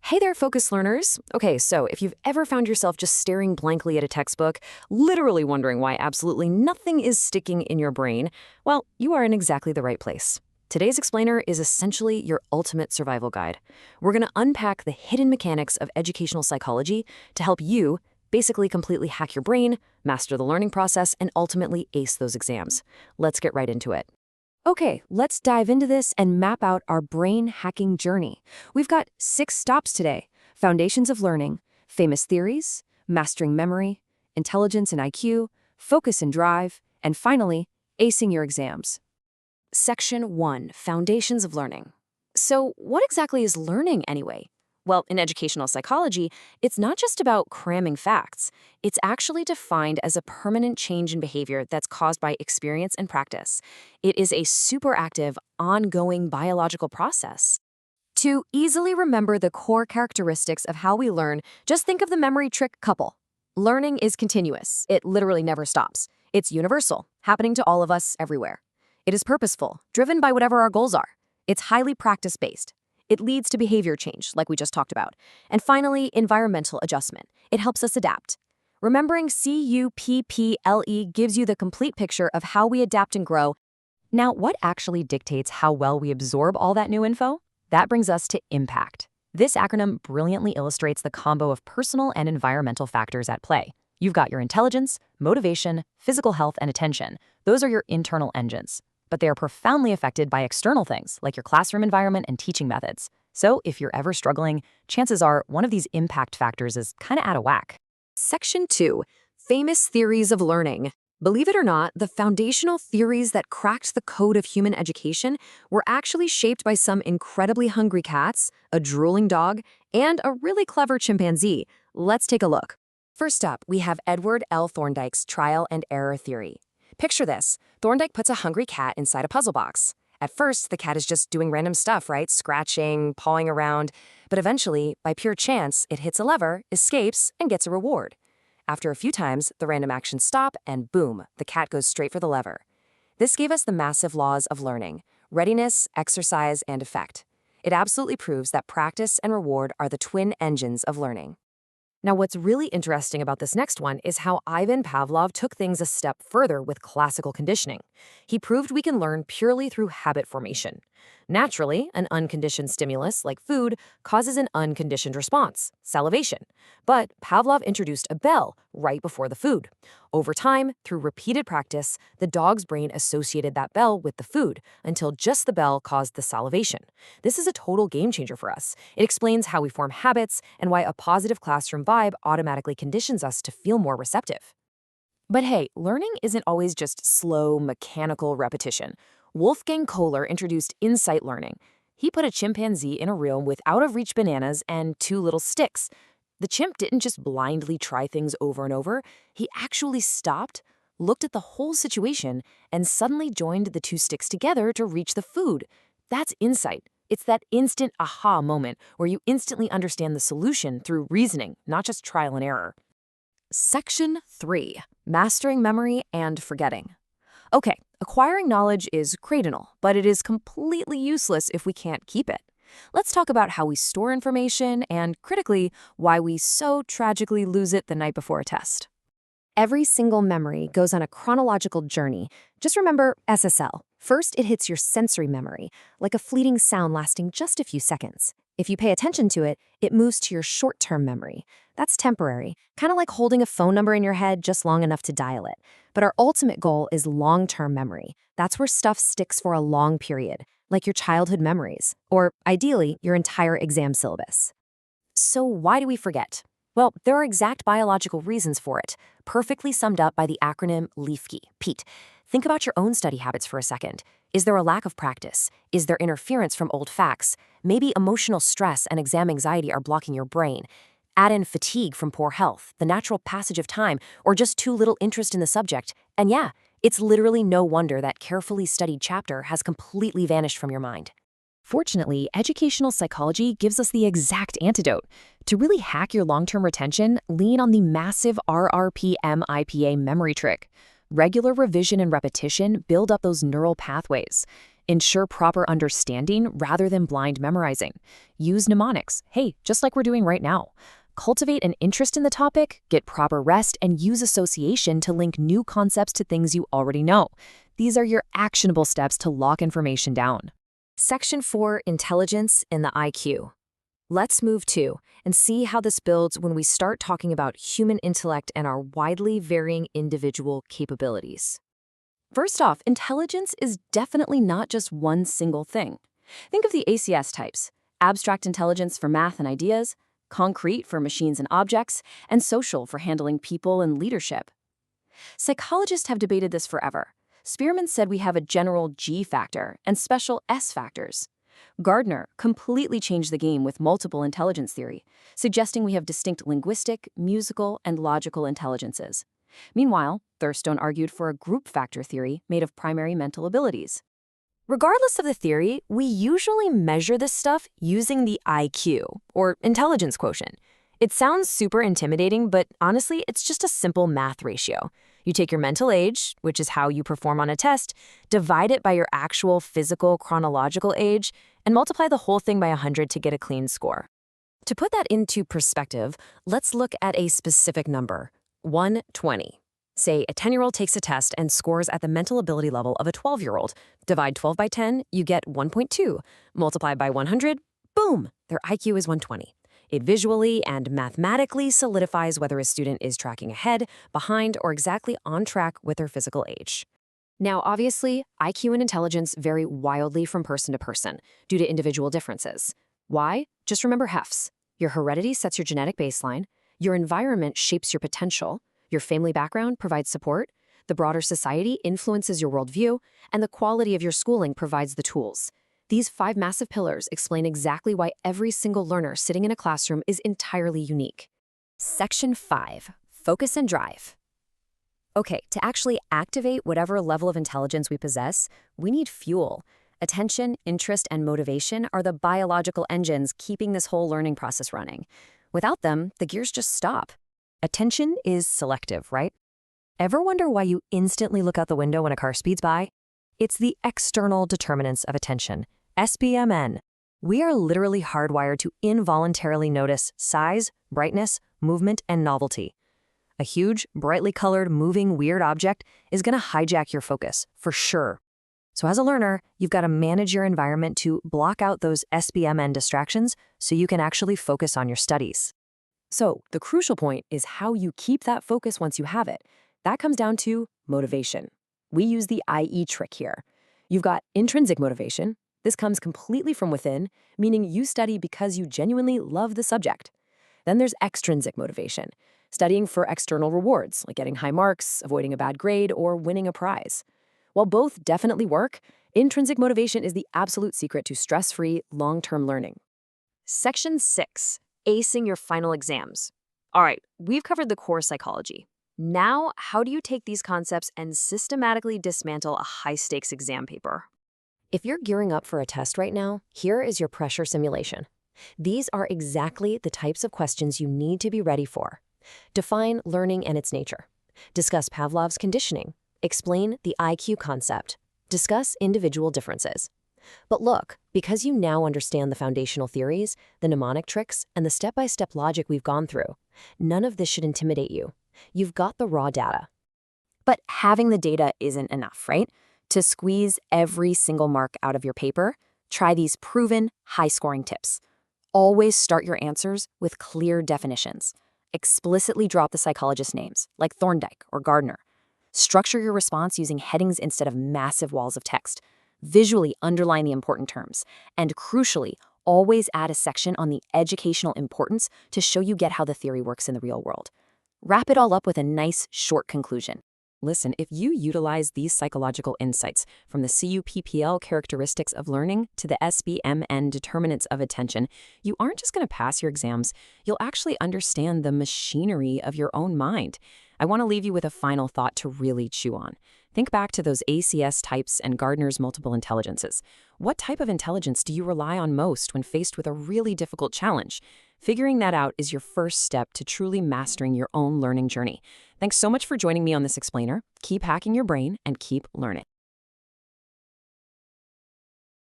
Hey there, focus learners. Okay, so if you've ever found yourself just staring blankly at a textbook, literally wondering why absolutely nothing is sticking in your brain, well, you are in exactly the right place. Today's explainer is essentially your ultimate survival guide. We're going to unpack the hidden mechanics of educational psychology to help you basically completely hack your brain, master the learning process, and ultimately ace those exams. Let's get right into it. Okay, let's dive into this and map out our brain hacking journey. We've got 6 stops today: foundations of learning, famous theories, mastering memory, intelligence and IQ, focus and drive, and finally, acing your exams. Section 1, Foundations of Learning. So, what exactly is learning anyway? Well, in educational psychology, it's not just about cramming facts. It's actually defined as a permanent change in behavior that's caused by experience and practice. It is a super active, ongoing biological process. To easily remember the core characteristics of how we learn, just think of the memory trick couple. Learning is continuous. It literally never stops. It's universal, happening to all of us everywhere. It is purposeful, driven by whatever our goals are. It's highly practice-based. It leads to behavior change, like we just talked about. And finally, environmental adjustment. It helps us adapt. Remembering CUPPLE gives you the complete picture of how we adapt and grow. Now, what actually dictates how well we absorb all that new info? That brings us to impact. This acronym brilliantly illustrates the combo of personal and environmental factors at play. You've got your intelligence, motivation, physical health, and attention. Those are your internal engines. But they are profoundly affected by external things like your classroom environment and teaching methods. So if you're ever struggling, chances are one of these impact factors is kind of out of whack. Section 2, Famous Theories of Learning. Believe it or not, the foundational theories that cracked the code of human education were actually shaped by some incredibly hungry cats, a drooling dog, and a really clever chimpanzee. Let's take a look. First up, we have Edward L. Thorndike's trial and error theory. Picture this. Thorndike puts a hungry cat inside a puzzle box. At first, the cat is just doing random stuff, right? Scratching, pawing around. But eventually, by pure chance, it hits a lever, escapes, and gets a reward. After a few times, the random actions stop, and boom, the cat goes straight for the lever. This gave us the massive laws of learning: readiness, exercise, and effect. It absolutely proves that practice and reward are the twin engines of learning. Now, what's really interesting about this next one is how Ivan Pavlov took things a step further with classical conditioning. He proved we can learn purely through habit formation. Naturally, an unconditioned stimulus, like food, causes an unconditioned response, salivation. But Pavlov introduced a bell right before the food. Over time, through repeated practice, the dog's brain associated that bell with the food until just the bell caused the salivation. This is a total game changer for us. It explains how we form habits and why a positive classroom vibe automatically conditions us to feel more receptive. But hey, learning isn't always just slow, mechanical repetition. Wolfgang Kohler introduced insight learning. He put a chimpanzee in a room with out-of-reach bananas and 2 little sticks. The chimp didn't just blindly try things over and over. He actually stopped, looked at the whole situation, and suddenly joined the 2 sticks together to reach the food. That's insight. It's that instant aha moment where you instantly understand the solution through reasoning, not just trial and error. Section 3, Mastering Memory and Forgetting. Okay, acquiring knowledge is cradinal, but it is completely useless if we can't keep it. Let's talk about how we store information and, critically, why we so tragically lose it the night before a test. Every single memory goes on a chronological journey. Just remember SSL. First, it hits your sensory memory, like a fleeting sound lasting just a few seconds. If you pay attention to it, it moves to your short-term memory. That's temporary, kind of like holding a phone number in your head just long enough to dial it. But our ultimate goal is long-term memory. That's where stuff sticks for a long period, like your childhood memories, or ideally, your entire exam syllabus. So why do we forget? Well, there are exact biological reasons for it, perfectly summed up by the acronym LEAFKey. Pete, think about your own study habits for a second. Is there a lack of practice? Is there interference from old facts? Maybe emotional stress and exam anxiety are blocking your brain. Add in fatigue from poor health, the natural passage of time, or just too little interest in the subject. And yeah, it's literally no wonder that carefully studied chapter has completely vanished from your mind. Fortunately, educational psychology gives us the exact antidote. To really hack your long-term retention, lean on the massive RRP-MIPA memory trick. Regular revision and repetition build up those neural pathways. Ensure proper understanding rather than blind memorizing. Use mnemonics, hey, just like we're doing right now. Cultivate an interest in the topic, get proper rest, and use association to link new concepts to things you already know. These are your actionable steps to lock information down. Section 4, Intelligence in the IQ. Let's move to and see how this builds when we start talking about human intellect and our widely varying individual capabilities. First off, intelligence is definitely not just one single thing. Think of the ACS types: abstract intelligence for math and ideas, concrete for machines and objects, and social for handling people and leadership. Psychologists have debated this forever. Spearman said we have a general G factor and special S factors. Gardner completely changed the game with multiple intelligence theory, suggesting we have distinct linguistic, musical, and logical intelligences. Meanwhile, Thurstone argued for a group factor theory made of primary mental abilities. Regardless of the theory, we usually measure this stuff using the IQ, or intelligence quotient. It sounds super intimidating, but honestly, it's just a simple math ratio. You take your mental age, which is how you perform on a test, divide it by your actual physical chronological age, and multiply the whole thing by 100 to get a clean score. To put that into perspective, let's look at a specific number: 120. Say a 10-year-old takes a test and scores at the mental ability level of a 12-year-old. Divide 12 by 10, you get 1.2. Multiply by 100, boom, their IQ is 120. It visually and mathematically solidifies whether a student is tracking ahead, behind, or exactly on track with their physical age. Now, obviously, IQ and intelligence vary wildly from person to person due to individual differences. Why? Just remember HEFs. Your heredity sets your genetic baseline, your environment shapes your potential, your family background provides support, the broader society influences your worldview, and the quality of your schooling provides the tools. These 5 massive pillars explain exactly why every single learner sitting in a classroom is entirely unique. Section 5, Focus and Drive. Okay, to actually activate whatever level of intelligence we possess, we need fuel. Attention, interest, and motivation are the biological engines keeping this whole learning process running. Without them, the gears just stop. Attention is selective, right? Ever wonder why you instantly look out the window when a car speeds by? It's the external determinants of attention, SBMN. We are literally hardwired to involuntarily notice size, brightness, movement, and novelty. A huge, brightly colored, moving, weird object is going to hijack your focus, for sure. So as a learner, you've got to manage your environment to block out those SBMN distractions so you can actually focus on your studies. So the crucial point is how you keep that focus once you have it. That comes down to motivation. We use the IE trick here. You've got intrinsic motivation. This comes completely from within, meaning you study because you genuinely love the subject. Then there's extrinsic motivation, studying for external rewards, like getting high marks, avoiding a bad grade, or winning a prize. While both definitely work, intrinsic motivation is the absolute secret to stress-free, long-term learning. Section 6, Acing your final exams. All right, we've covered the core psychology. Now, how do you take these concepts and systematically dismantle a high-stakes exam paper? If you're gearing up for a test right now, here is your pressure simulation. These are exactly the types of questions you need to be ready for. Define learning and its nature. Discuss Pavlov's conditioning. Explain the IQ concept. Discuss individual differences. But look, because you now understand the foundational theories, the mnemonic tricks, and the step-by-step logic we've gone through, none of this should intimidate you. You've got the raw data. But having the data isn't enough, right? To squeeze every single mark out of your paper, try these proven, high-scoring tips. Always start your answers with clear definitions. Explicitly drop the psychologist's names, like Thorndike or Gardner. Structure your response using headings instead of massive walls of text. Visually underline the important terms. And crucially, always add a section on the educational importance to show you get how the theory works in the real world. Wrap it all up with a nice, short conclusion. Listen, if you utilize these psychological insights from the CUPPL characteristics of learning to the SBMN determinants of attention, you aren't just going to pass your exams, you'll actually understand the machinery of your own mind. I want to leave you with a final thought to really chew on. Think back to those ACS types and Gardner's multiple intelligences. What type of intelligence do you rely on most when faced with a really difficult challenge? Figuring that out is your first step to truly mastering your own learning journey. Thanks so much for joining me on this explainer. Keep hacking your brain and keep learning.